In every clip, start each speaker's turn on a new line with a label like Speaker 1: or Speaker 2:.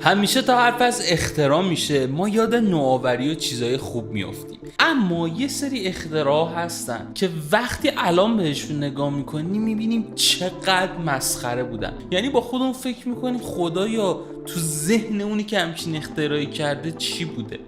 Speaker 1: همیشه تا حرف از اختراع میشه ما یاد نوآوری و چیزای خوب میافتیم، اما یه سری اختراع هستن که وقتی الان بهشون نگاه میکنیم میبینیم چقدر مسخره بودن. یعنی با خودمون فکر میکنیم خدایا تو ذهن اونی که همچین اختراعی کرده چی بوده.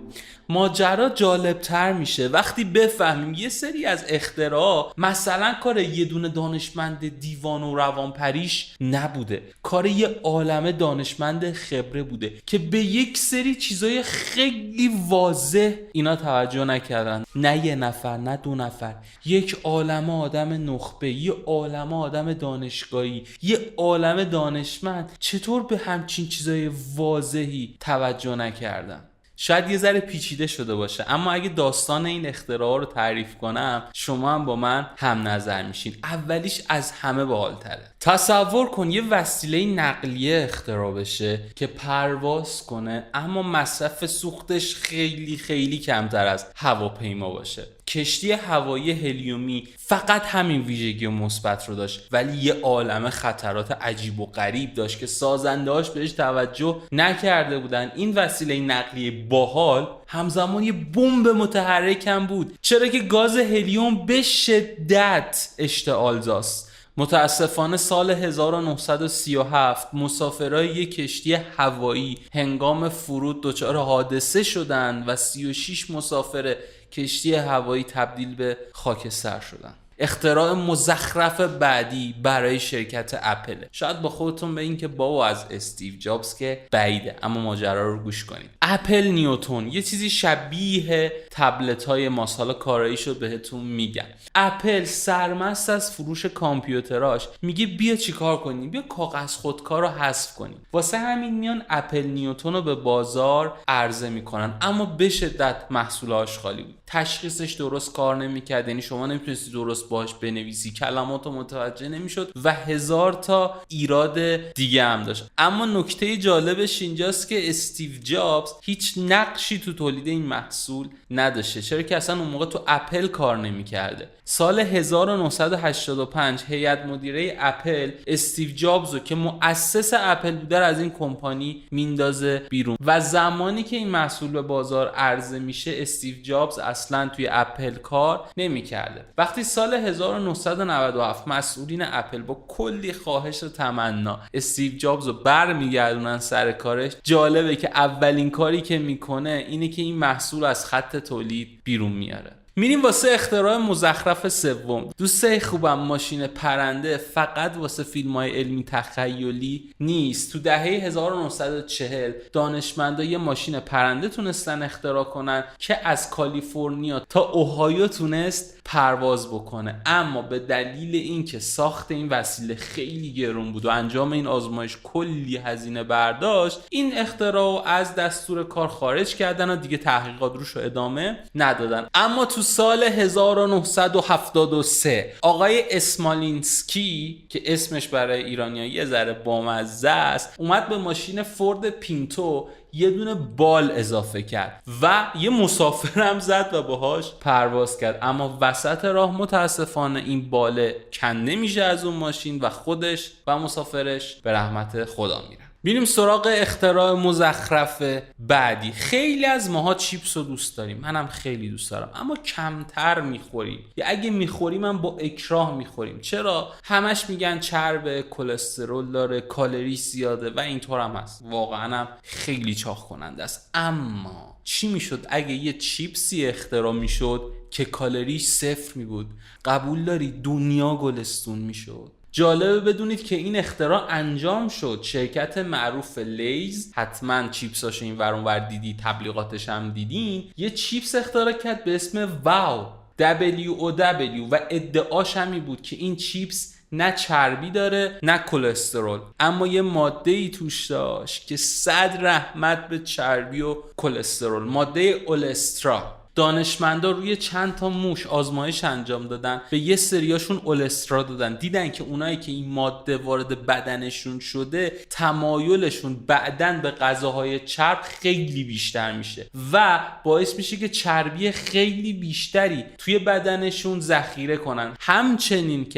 Speaker 1: ماجرا جالب تر میشه وقتی بفهمیم یه سری از اختراع مثلا کار یه دونه دانشمند دیوان و روانپریش نبوده، کار یه عالمه دانشمند خبره بوده که به یک سری چیزای خیلی واضح اینا توجه نکردن. نه یه نفر، نه دو نفر، یک عالمه آدم نخبه، یه عالمه آدم دانشگاهی، یه عالمه دانشمند چطور به همچین چیزای واضحی توجه نکردن. شاید یه ذره پیچیده شده باشه، اما اگه داستان این اختراع رو تعریف کنم شما هم با من هم نظر میشین. اولیش از همه باحال‌تره. تصور کن یه وسیله نقلیه اختراع بشه که پرواز کنه اما مصرف سوختش خیلی خیلی کمتر از هواپیما باشه. کشتی هوایی هلیومی فقط همین ویژگی مثبت رو داشت، ولی یه عالمه خطرات عجیب و غریب داشت که سازنده‌هاش بهش توجه نکرده بودن. این وسیله نقلیه باحال همزمان یه بمب متحرک هم بود، چرا که گاز هلیوم به شدت اشتعال‌زاست. متاسفانه سال 1937 مسافرای یک کشتی هوایی هنگام فرود دچار حادثه شدند و 36 مسافر کشتی هوایی تبدیل به خاکستر شدند. اختراع مزخرف بعدی برای شرکت اپل. شاید با خودتون بگین که بابا از استیو جابز که بعیده، اما ماجرا رو گوش کنید. اپل نیوتن یه چیزی شبیه تبلت های ماست، حالا کاراییشو بهتون میگم. اپل سرمست از فروش کامپیوتراش میگه بیا چیکار کنیم، بیا کاغذ خودکار رو حذف کنیم. واسه همین میان اپل نیوتن رو به بازار عرضه میکنن، اما به شدت محصولش خالی بود. تشخیصش درست کار نمیکرد، یعنی شما نمیتونستی درست باش بنویسی، کلماتو متوجه نمیشد و هزار تا ایراد دیگه هم داشت. اما نکته جالبش اینجاست که استیو جابز هیچ نقشی تو تولید این محصول نداشته، چرا که اصلا اون موقع تو اپل کار نمیکرده. سال 1985 هیئت مدیره اپل استیو جابز رو که مؤسس اپل بوده از این کمپانی میندازه بیرون و زمانی که این محصول به بازار عرضه میشه استیو جابز اصلا توی اپل کار نمیکرده. وقتی سال 1997 مسئولین اپل با کلی خواهش و تمنا استیو جابز رو برمیگردونن سر کارش، جالبه که اولین کاری که میکنه اینه که این محصول از خط تولید بیرون میاره. میریم واسه اختراع مزخرف سوم. دوستای خوبم، ماشین پرنده فقط واسه فیلم‌های علمی تخیلی نیست. تو دهه 1940 دانشمندا یه ماشین پرنده تونستن اختراع کنن که از کالیفرنیا تا اوهایو تونست پرواز بکنه، اما به دلیل اینکه ساخت این وسیله خیلی گرون بود و انجام این آزمایش کلی هزینه برداشت، این اختراع از دستور کار خارج کردن و دیگه تحقیقات روش رو ادامه ندادن. اما تو سال 1973 آقای اسمالینسکی که اسمش برای ایرانی‌ها یه ذره بامزه است، اومد به ماشین فورد پینتو یه دونه بال اضافه کرد و یه مسافر هم زد و باهاش پرواز کرد، اما وسط راه متاسفانه این باله کنده میشه از اون ماشین و خودش و مسافرش به رحمت خدا میرن. بریم سراغ اختراع مزخرف بعدی. خیلی از ماها چیپس رو دوست داریم، منم خیلی دوست دارم، اما کمتر میخوریم، یا اگه میخوریم هم با اکراه میخوریم. چرا؟ همش میگن چربه، کلسترول داره، کالری زیاده و اینطور هم هست. واقعا هم خیلی چاق کننده است. اما چی میشد اگه یه چیپسی اختراع میشد که کالریش 0 میبود؟ قبول داری دنیا گلستون میشد. جالبه بدونید که این اختراع انجام شد. شرکت معروف لیز، حتما چیپساشو این ور اون ور دیدی، تبلیغاتش هم دیدین، یه چیپس اختراع کرد به اسم واو WOW و ادعاش همی بود که این چیپس نه چربی داره نه کلسترول، اما یه ماده‌ای توش داشت که 100 رحمت به چربی و کلسترول، ماده اولسترا دانشمندا روی چند تا موش آزمایش انجام دادن، به یه سریاشون اولسترا دادن، دیدن که اونایی که این ماده وارد بدنشون شده تمایلشون بعدن به غذاهای چرب خیلی بیشتر میشه و باعث میشه که چربی خیلی بیشتری توی بدنشون ذخیره کنن. همچنین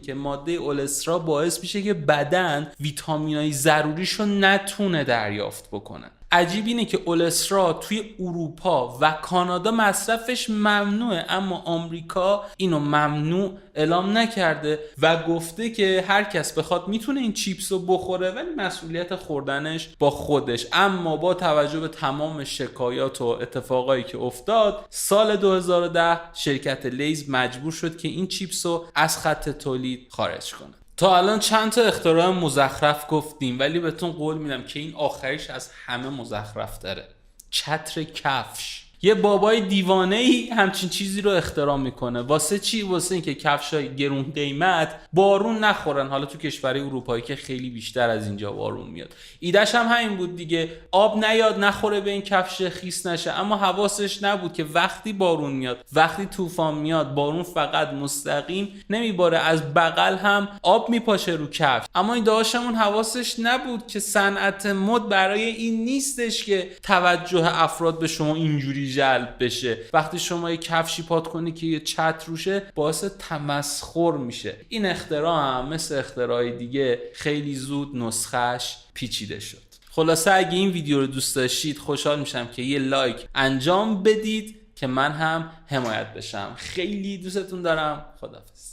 Speaker 1: که ماده اولسترا باعث میشه که بدن ویتامینای ضروریشو نتونه دریافت بکنن. عجیب اینه که اولسترا توی اروپا و کانادا مصرفش ممنوعه، اما آمریکا اینو ممنوع اعلام نکرده و گفته که هر کس بخواد میتونه این چیپس رو بخوره ولی مسئولیت خوردنش با خودش. اما با توجه به تمام شکایات و اتفاقایی که افتاد، سال 2010 شرکت لیز مجبور شد که این چیپس رو از خط تولید خارج کنه. تا الان چند تا اختراع مزخرف گفتیم ولی بهتون قول میدم که این آخریش از همه مزخرف تره. چتر کفش. یه بابای دیوانه‌ای همچین چیزی رو اختراع میکنه. واسه چی؟ واسه اینکه کفشای گرون قیمت بارون نخورن. حالا تو کشورهای اروپایی که خیلی بیشتر از اینجا بارون میاد. ایدهش هم همین بود دیگه، آب نیاد نخوره به این کفش خیس نشه. اما حواسش نبود که وقتی بارون میاد، وقتی طوفان میاد، بارون فقط مستقیم نمیباره، از بغل هم آب میپاشه رو کفش. اما این داشتمون حواسش نبود که صنعت مد برای این نیستش که توجه افراد به شما اینجوری جلب بشه. وقتی شما یه کفشی پات کنی که یه چتر روشه باعث تمسخر میشه. این اختراع هم مثل اختراعی دیگه خیلی زود نسخش پیچیده شد. خلاصه اگه این ویدیو رو دوست داشتید خوشحال میشم که یه لایک انجام بدید که من هم حمایت بشم. خیلی دوستتون دارم. خداحافظ.